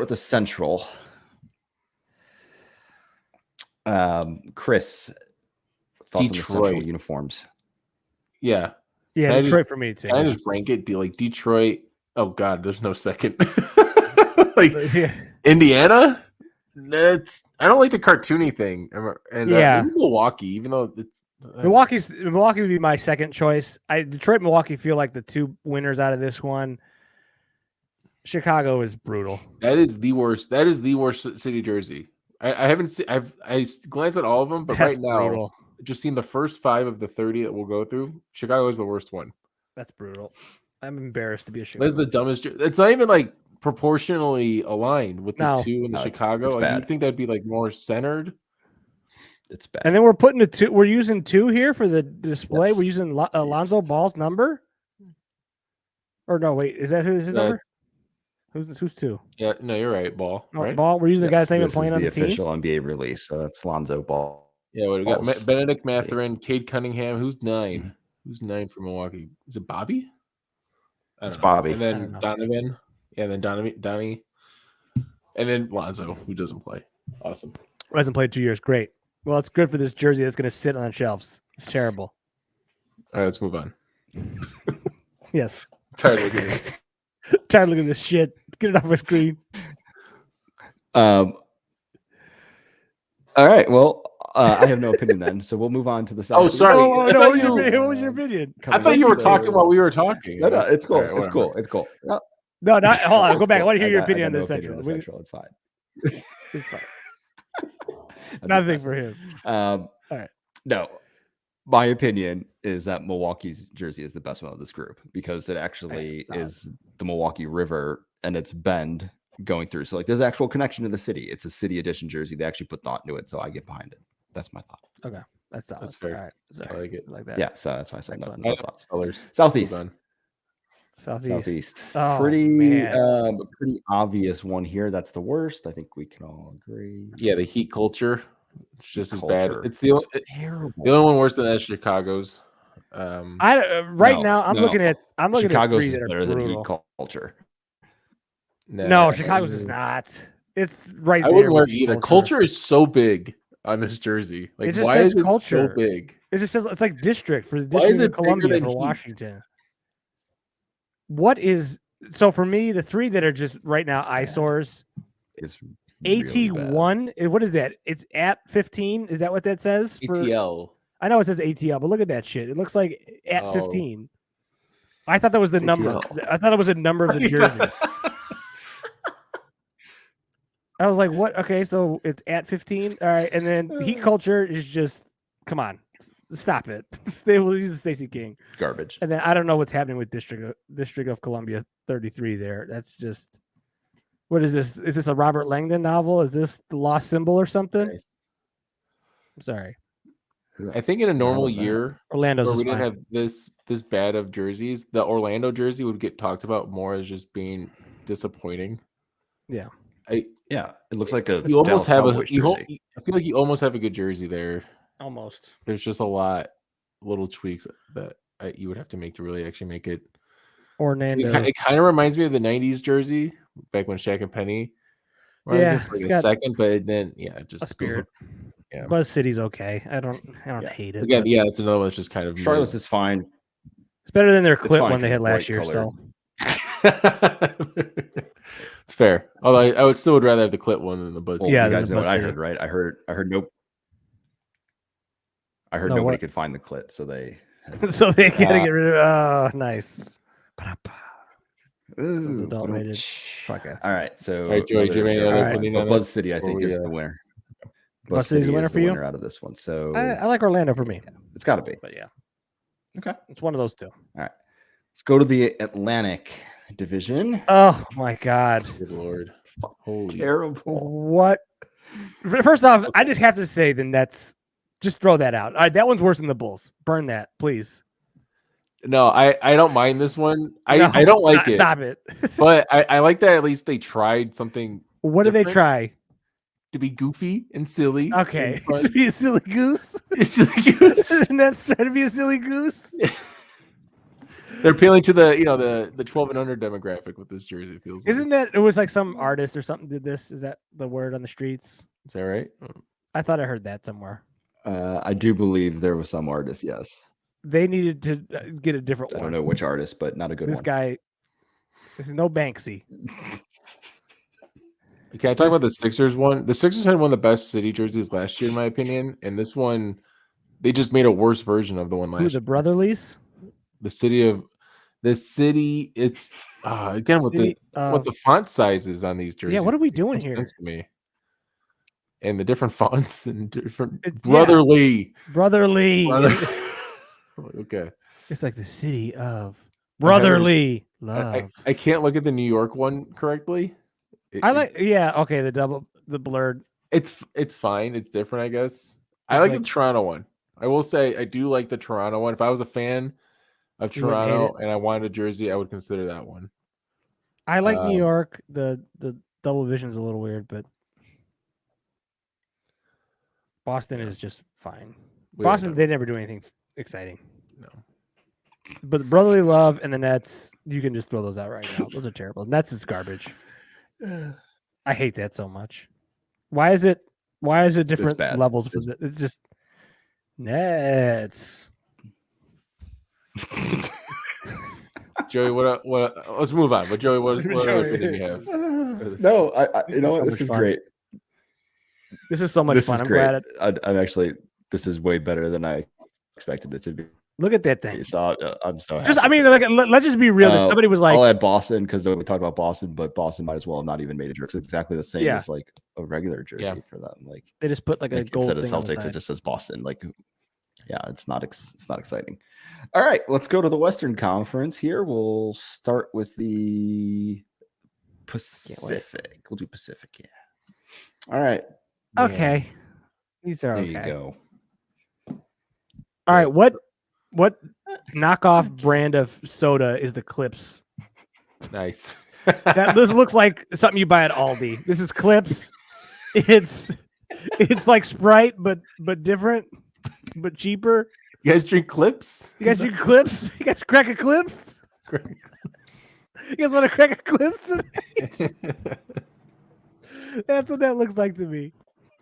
with the Central. Chris, thoughts on the Central uniforms? Yeah. Yeah, Detroit for me too. Can I just rank it? Like Detroit. Oh God, there's no second. Like Indiana. I don't like the cartoony thing. And maybe Milwaukee, even though it's Milwaukee would be my second choice. Detroit, Milwaukee feel like the two winners out of this one. Chicago is brutal. That is the worst. That is the worst city jersey. I haven't seen. I glanced at all of them, but right now, brutal. Just seen the first 5 of the 30 that we'll go through. Chicago is the worst one. That's brutal. I'm embarrassed to be a Chicago. That's the dumbest. It's not even like proportionally aligned with the 2 in the Chicago. It's like, you'd think that'd be like more centered. It's bad. And then we're putting 2. We're using 2 here for the display. Yes. We're using Alonzo Ball's number. Or no, wait, is that his number? Who's 2? Yeah, no, you're right. Ball. Oh, right? Ball. We're using the guy's name and playing on the team. Official NBA release. So that's Lonzo Ball. Yeah, we got Benedict Mathurin, Cade Cunningham. Who's 9? Mm-hmm. Who's 9 for Milwaukee? Is it Bobby? It's Bobby. And then Donovan. Yeah, and then Donnie. And then Lonzo, who doesn't play. Awesome. Hasn't played 2 years. Great. Well, it's good for this jersey that's going to sit on shelves. It's terrible. All right, let's move on. Yes. Tired of looking at it. Tired of looking at this shit. Get it off my screen. All right. Well, I have no opinion then, so we'll move on to the South. Oh, sorry. What was your opinion? I thought you were talking while we were talking. No, it's cool. Right, it's cool. It's cool. No, hold on. Go back. I want to hear your opinion on the Central. It's fine. It's fine. Nothing for him. All right. No, my opinion is that Milwaukee's jersey is the best one of this group because it actually is the Milwaukee River and it's Bend going through. So like there's actual connection to the city. It's a city edition jersey. They actually put thought into it. So I get behind it. That's my thought. Okay. That's fair. All right. Sorry. I like it. Like that. Yeah. So that's why I said no thoughts. Colors. Southeast. Southeast. Oh, pretty obvious one here. That's the worst. I think we can all agree. Yeah, the heat culture. It's just as bad. It's the only one worse than that is Chicago's. Now I'm looking at Chicago's 3 is that are better than brutal. heat culture. No, Chicago's is not. It's right there. I wouldn't wear it either. Culture is so big on this jersey. Like, why is it so big? It just says it's like district for the District of Columbia for Washington. What is so for me? The 3 that are just right now eyesores is AT1. What is that? It's at 15. Is that what that says? ATL. I know it says ATL, but look at that shit. It looks like at 15. I thought that was the number. I thought it was a number of the jersey. I was like, what? Okay, so it's at 15. All right. And then heat culture is just, come on, stop it. They will use Stacey King. Garbage. And then I don't know what's happening with District of Columbia 33 there. That's just, what is this? Is this a Robert Langdon novel? Is this The Lost Symbol or something? Nice. I'm sorry. I think in a normal year, Orlando's we didn't have this bad of jerseys. The Orlando jersey would get talked about more as just being disappointing. Yeah. Yeah, it looks like a. You almost have I feel like you almost have a good jersey there. Almost. There's just a lot little tweaks that you would have to make to really actually make it. Orlando. It kind of reminds me of the '90s jersey back when Shaq and Penny. Yeah, for a second, but then it just goes up. Yeah, Buzz City's okay. I don't hate it. Again, it's another one that's just kind of. Charlotte's is fine. It's better than their clip one they had last year. Colored. So. It's fair. Although I would rather have the clip one than the Buzz. Well, you guys know what I heard, right? I heard nobody could find the clit, so they gotta get rid of. Oh, nice. Adult rated podcast. All right, so Joey, do you have any other opinion on Buzz City? I think is the winner. Buzz City's the winner for you. Out of this one, so I like Orlando for me. It's got to be. But yeah, okay, it's one of those 2. All right, let's go to the Atlantic Division. Oh my God, good Lord, holy terrible! What? First off, I just have to say the Nets. Just throw that out. All right, that one's worse than the Bulls. Burn that, please. No, I don't mind this one. I don't like it. Stop it. But I like that at least they tried something. What do they try? To be goofy and silly. Okay. To be a silly goose? A silly goose. Isn't that trying to be a silly goose? They're appealing to the 12 and under demographic with this jersey. It feels. Isn't that it was like some artist or something did this? Is that the word on the streets? Is that right? I thought I heard that somewhere. I do believe there was some artist. Yes, they needed to get a different one. I don't know which artist, but not a good this one. Guy, this is no Banksy. Can I talk about the Sixers one? The Sixers had one of the best city jerseys last year, in my opinion, and this one, they just made a worse version of the one last year. The Brotherlies? The city. It's again with the font sizes on these jerseys. Yeah, what are we doing here? To me. And the different fonts and different brotherly. Okay. It's like the city of brotherly love. I can't look at the New York one correctly. The blurred. It's fine. It's different, I guess. I like the Toronto one. I will say I do like the Toronto one. If I was a fan of Toronto and I wanted a jersey, I would consider that one. I like New York. The double vision's a little weird, but Boston is just fine. Boston, they never do anything exciting. No. But the brotherly love and the Nets, you can just throw those out right now. Those are terrible. Nets is garbage. I hate that so much. Why is it different levels for it's just Nets? Joey, what let's move on. But Joey, what other opinion do you have? No, I you know what? This is great. This is so much fun. I'm glad I'm actually. This is way better than I expected it to be. Look at that thing. So I'm so happy. Let's just be real. Somebody was like, I'll add Boston because we talked about Boston, but Boston might as well have not even made a jersey. It's exactly the same as like a regular jersey for them. Like they just put like a gold instead of Celtics, it just says Boston. Like, yeah, it's not exciting. All right, let's go to the Western Conference here. We'll start with the Pacific. We'll do Pacific. Yeah. All right. Okay. Yeah. These are okay. There you go. All right. What knockoff brand of soda is the Clips? Nice. This looks like something you buy at Aldi. This is Clips. It's like Sprite, but different, but cheaper. You guys drink Clips? You guys drink Clips? You guys crack a Clips? You guys want to crack a Clips? That's what that looks like to me.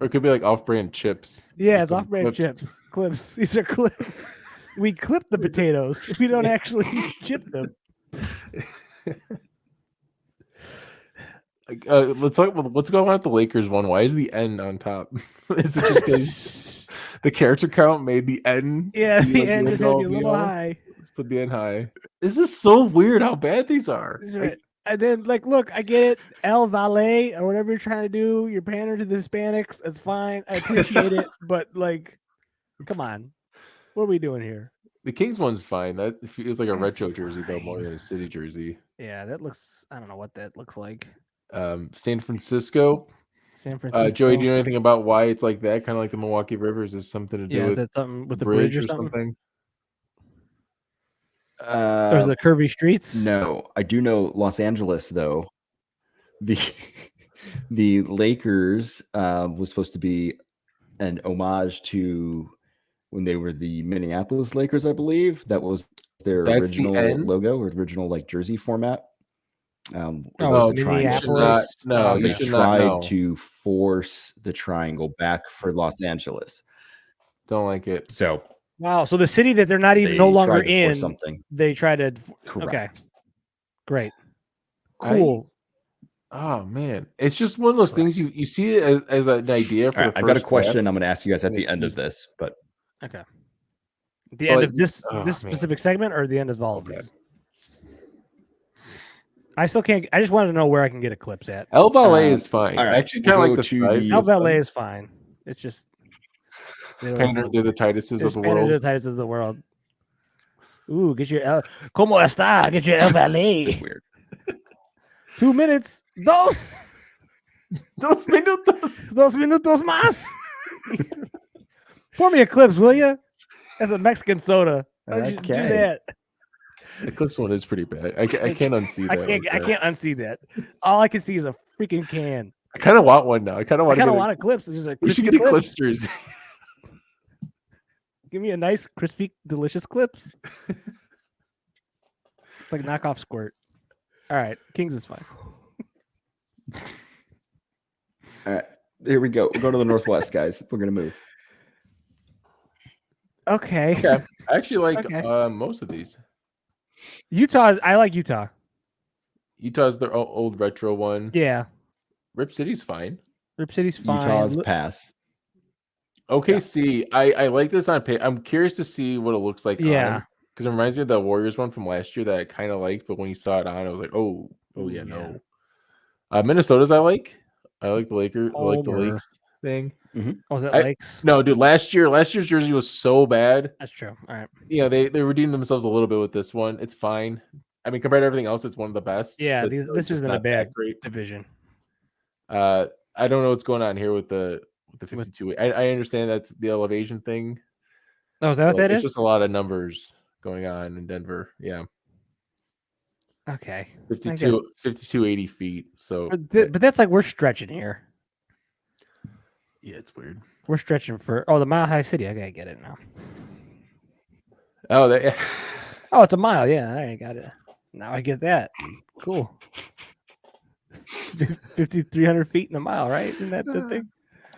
Or it could be like off-brand chips. Yeah, it's off-brand chips. Clips. These are Clips. We clip the potatoes. We don't actually chip them. Let's talk about what's going on with the Lakers one. Why is the N on top? Is it just because the character count made the N? Yeah, the N just had to be a little high. Let's put the N high. This is so weird how bad these are. Right. And then, look, I get it. El Valle or whatever you're trying to do. You're pandering to the Hispanics. That's fine. I appreciate it. But, come on. What are we doing here? The Kings one's fine. That feels like a retro jersey, though, more than a city jersey. Yeah, that looks... I don't know what that looks like. San Francisco. Joey, do you know anything about why it's like that? Kind of like the Milwaukee Rivers. Is something to do with... is that something with the bridge or something? There's the curvy streets. No, I do know Los Angeles though. The Lakers was supposed to be an homage to when they were the Minneapolis Lakers, I believe. That was their original logo or original jersey format. Minneapolis. No, they tried to force the triangle back for Los Angeles. Don't like it. So. Wow, so the city that they're not even no longer in, they try to. Correct. Okay, great, cool. Oh man, it's just one of those things you see it as an idea for. I've got a question. I'm going to ask you guys at the end of this, but okay. The end of this specific segment, or the end of all of this. I still can't. I just wanted to know where I can get a Clips at. El Valle is fine. All right, I actually kind of like the El Valle is fine. It's just. Pander to the Tituses of the world. To the Tituses of the world. Ooh, get your ¿Cómo está? Get your El Valle. Weird. 2 minutes. Dos minutos más. Pour me a Clips, will you? That's a Mexican soda. How did you do that? The Clips one is pretty bad. I can't unsee that. I can't unsee that. All I can see is a freaking can. I kind of want one now. I kind of want a Clips. We should get a Clips jersey. Give me a nice, crispy, delicious Clips. It's like knockoff Squirt. All right, Kings is fine. All right, here we go. We'll go to the Northwest, guys. We're gonna move. Okay. I actually like most of these. Utah. I like Utah. Utah's their old retro one. Yeah. Rip City's fine. Rip City's fine. Utah's pass. OKC, I like this on pay. I'm curious to see what it looks like. Yeah. Because it reminds me of the Warriors one from last year that I kind of liked, but when you saw it on, I was like, oh yeah, no. Minnesota's I like the Lakers, I like the Lakes thing. Mm-hmm. Oh, was that Lakes? No, dude. Last year's jersey was so bad. That's true. All right. Yeah, they redeemed themselves a little bit with this one. It's fine. I mean, compared to everything else, it's one of the best. Yeah, this isn't a bad division. I don't know what's going on here with the 52. I understand that's the elevation thing. Oh, is that what that is? It's just a lot of numbers going on in Denver. Yeah. Okay. 5280 feet. So, but that's like we're stretching here. Yeah, it's weird. We're stretching for the Mile High City. I gotta get it now. Oh, it's a mile. Yeah, I got it. Now I get that. Cool. 5,300 feet in a mile, right? Isn't that the thing?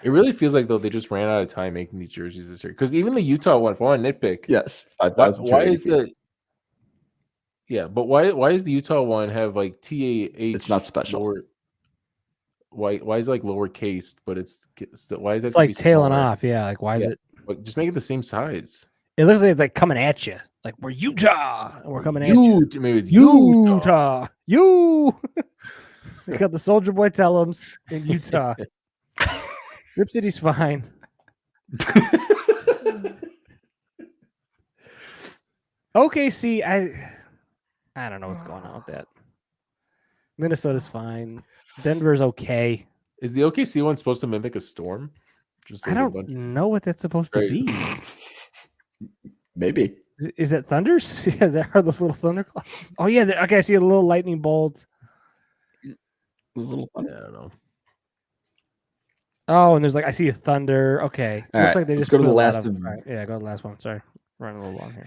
It really feels like though they just ran out of time making these jerseys this year. Because even the Utah one, if I want to nitpick, yes, why is why is the Utah one have like TAH? It's not special. Why is it like lowercase, but it's still, why is that? It's like tailing off. Yeah, like why is it? Like, just make it the same size. It looks like it's like coming at you. Like we're Utah, and we're coming at you. Maybe it's Utah. You. We got the Soldier Boy Tellums in Utah. Rip City's fine. OKC, I don't know what's going on with that. Minnesota's fine. Denver's okay. Is the OKC one supposed to mimic a storm? I don't know what that's supposed to be. Maybe. Is it thunders? Yeah, are those little thunder clouds? Oh yeah, okay. I see a little lightning bolt. I don't know. Oh, and there's I see a thunder. Okay, looks like they just go to the last. Right. Yeah, go to the last one. Sorry, running a little long here.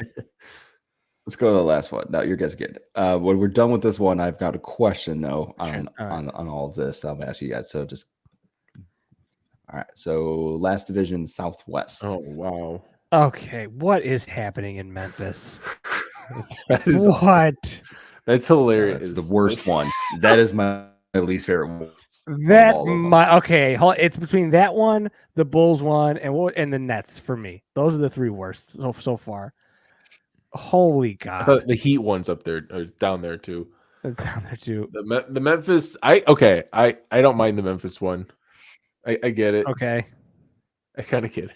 Let's go to the last one. No, you guys good. When we're done with this one, I've got a question though on all of this. I'll ask you guys. So just all right. So last division, Southwest. Oh wow. Okay, what is happening in Memphis? What? That's hilarious. That's the worst one. That is my least favorite one. It's between that one, the Bulls one, and the Nets for me. Those are the three worst so far. Holy God! I thought the Heat one's up there or down there too. It's down there too. The Memphis. I don't mind the Memphis one. I get it. Okay. I kind of get it.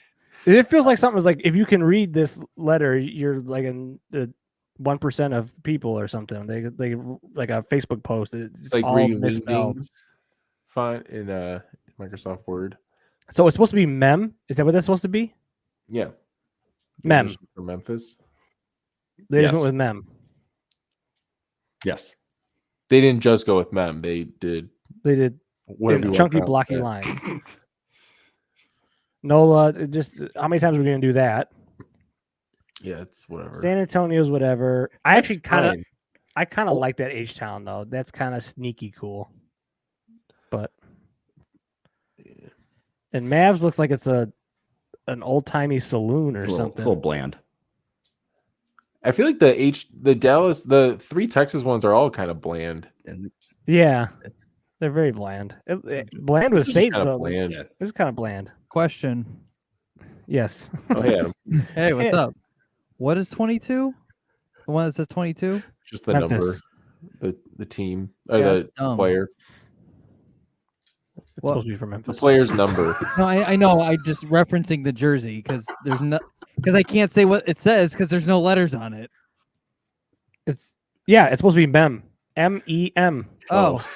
It feels like something was like if you can read this letter, you're like in the 1% of people or something. They like a Facebook post. It's like all misspelled. Font in Microsoft Word. So it's supposed to be mem. Is that what that's supposed to be? Yeah. Mem for Memphis. They just went with mem. Yes. They didn't just go with mem. They did chunky blocky lines. Nola, just how many times are we going to do that? Yeah, it's whatever. San Antonio's whatever. I kind of like that H-Town though. That's kind of sneaky cool. But and Mavs looks like it's an old-timey saloon or something. It's a little bland. I feel like the Dallas, the three Texas ones are all kind of bland. Yeah. They're very bland. Bland was safe though. Bland. This is kind of bland. Question. Yes. Oh yeah. Hey, what's up? What is 22? The one that says 22? Just the Memphis. number, the team, or the player. It's supposed to be for Memphis. The player's number. No, I know. I just referencing the jersey because I can't say what it says because there's no letters on it. It's supposed to be MEM. MEM. Oh.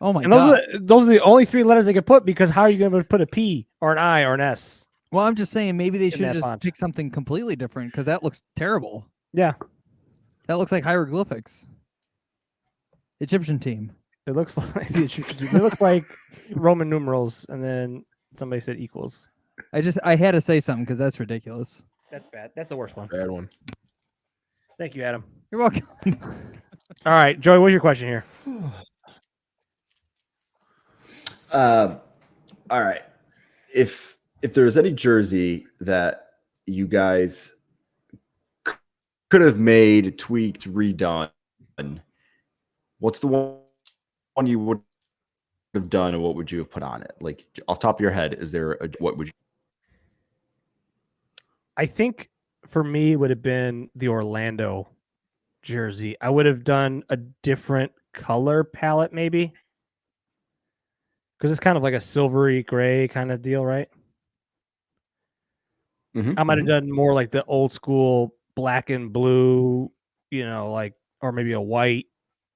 Oh my God. And those are the only three letters they could put because how are you going to put a P or an I or an S? Well, I'm just saying maybe they should just pick something completely different because that looks terrible. Yeah. That looks like hieroglyphics. Egyptian team. It looks like it looks like Roman numerals, and then somebody said equals. I had to say something because that's ridiculous. That's bad. That's the worst one. Bad one. Thank you, Adam. You're welcome. All right, Joey, what's your question here? All right. If there's any jersey that you guys could have made, tweaked, redone, what's the one you would have done, and what would you have put on it? Like off the top of your head, is there what would you? I think for me it would have been the Orlando jersey. I would have done a different color palette, maybe, because it's kind of like a silvery gray kind of deal, right? Mm-hmm, I might have done more like the old school black and blue, like, or maybe a white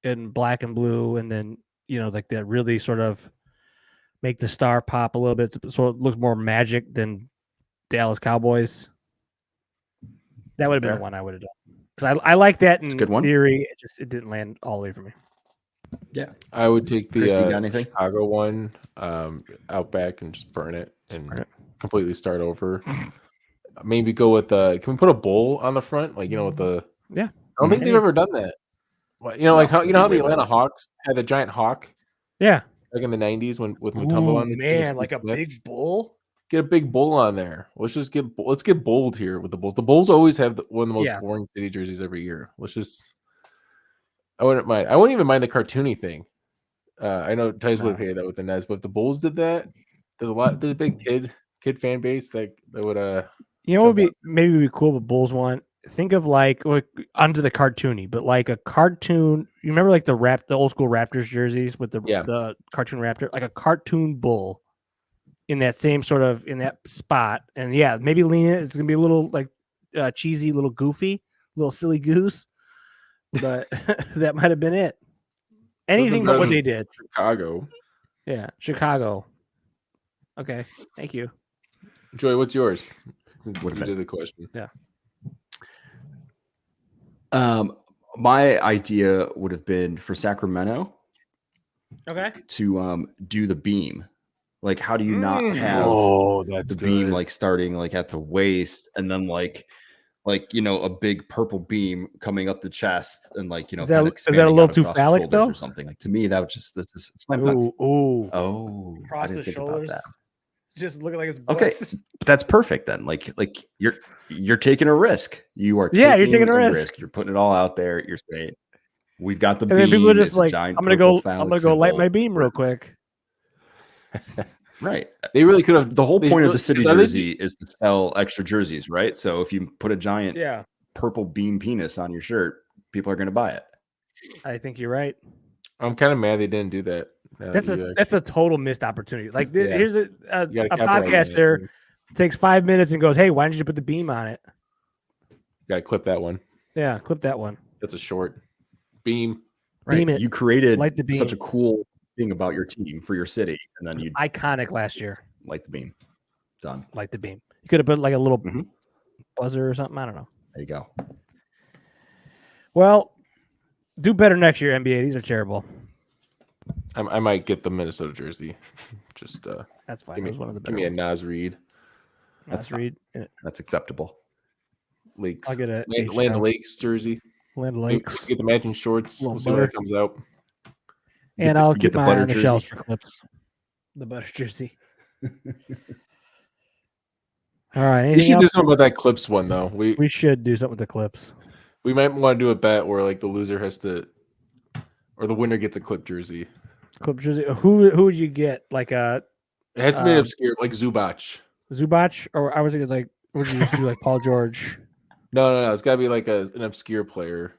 and black and blue, and then like that really sort of make the star pop a little bit, so it looks more Magic than Dallas Cowboys. That would have been the one I would have done, because I like that in theory. It didn't land all the way for me. Yeah, I would take the Chicago one out back and just burn it and completely start over. Maybe go with can we put a bowl on the front, like with the I don't think they've ever done that. Like how how the Atlanta Hawks had the giant hawk, like in the 90s with Mutombo on man, like a big bull. Get a big bull on there. Let's get bold here with the Bulls. The Bulls always have one of the most boring city jerseys every year. I wouldn't mind. I wouldn't even mind the cartoony thing. I know Tice would have hated that with the Nets, but if the Bulls did that, there's a big kid fan base that would what would be cool with Bulls one. Think of like under the cartoony, but like a cartoon. You remember like the old school Raptors jerseys with the cartoon raptor, like a cartoon bull in that same sort of in that spot, and maybe lean it. It's gonna be a little like cheesy, little goofy, little silly goose, but that might have been it. Anything but what they did. Chicago. Yeah, Chicago. Okay, thank you. Joey, what's yours? Since you did the question. Yeah. My idea would have been for Sacramento. Okay. To do the beam. Like, how do you not have that's the beam like starting like at the waist and then like a big purple beam coming up the chest and like is that a little too phallic though or something? Like to me that would just across the shoulders. Just looking like it's bust. Okay, but that's perfect then. Like you're taking a risk. You are you're taking a risk. You're putting it all out there. You're saying we've got the beam. And then people are just like, I'm gonna go light my beam real quick. Right. They really could have. The whole point of the city jersey is to sell extra jerseys, right? So if you put a giant purple beam penis on your shirt, people are going to buy it. I think you're right. I'm kind of mad they didn't do that. That's a total missed opportunity. Like here's a podcaster takes 5 minutes and goes, "Hey, why didn't you put the beam on it?" Got to clip that one. Yeah, clip that one. That's a short beam. Right. Beam it. You created light the beam. Such a cool thing about your team for your city, and then you iconic last year. Light the beam. Done. Light the beam. You could have put like a little buzzer or something. I don't know. There you go. Well, do better next year, NBA. These are terrible. I might get the Minnesota jersey. Just that's fine. Give me a Naz Reid. That's Reid. That's acceptable. Lakes. I'll get a Land Lakes jersey. Land Lakes. Get the matching shorts. We'll see when it comes out. And I'll get the butter on the shelves for clips. The butter jersey. All right. We should do something about that clips one though. We should do something with the clips. We might want to do a bet where like the loser has to, or the winner gets a clip jersey. Clip jersey. Who would you get? Like a. It has to be obscure, like Zubac. Or I was thinking like, would you just do like Paul George? No. It's got to be like an obscure player.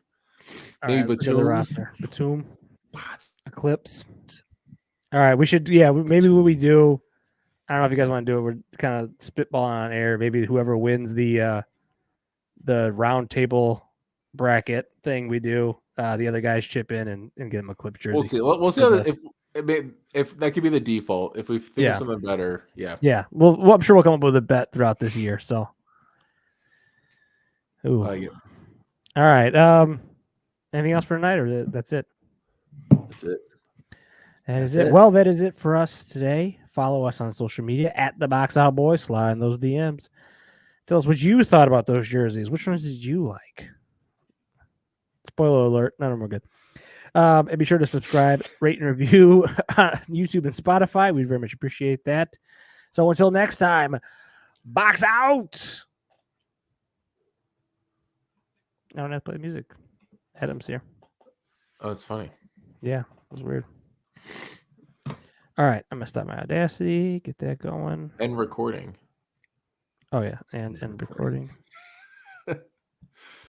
Maybe Batum. Roster. Batum. Eclipse. All right, we should. Yeah, maybe what we do. I don't know if you guys want to do it. We're kind of spitballing on air. Maybe whoever wins the round table bracket thing we do, the other guys chip in and get them a clip jersey. We'll see. We'll see if that could be the default. If we think of something better, yeah. Well, I'm sure we'll come up with a bet throughout this year. So, ooh. All right. Anything else for tonight, or that's it? That's it. That is it. Well, that is it for us today. Follow us on social media at the Box Out Boys. Slide in those DMs. Tell us what you thought about those jerseys. Which ones did you like? Spoiler alert, none of them are good. And be sure to subscribe, rate, and review on YouTube and Spotify. We'd very much appreciate that. So until next time, box out. I don't have to play music. Adam's here. Oh, it's funny. Yeah, it was weird. All right, I'm gonna stop my Audacity, get that going. And recording. Oh yeah, and recording.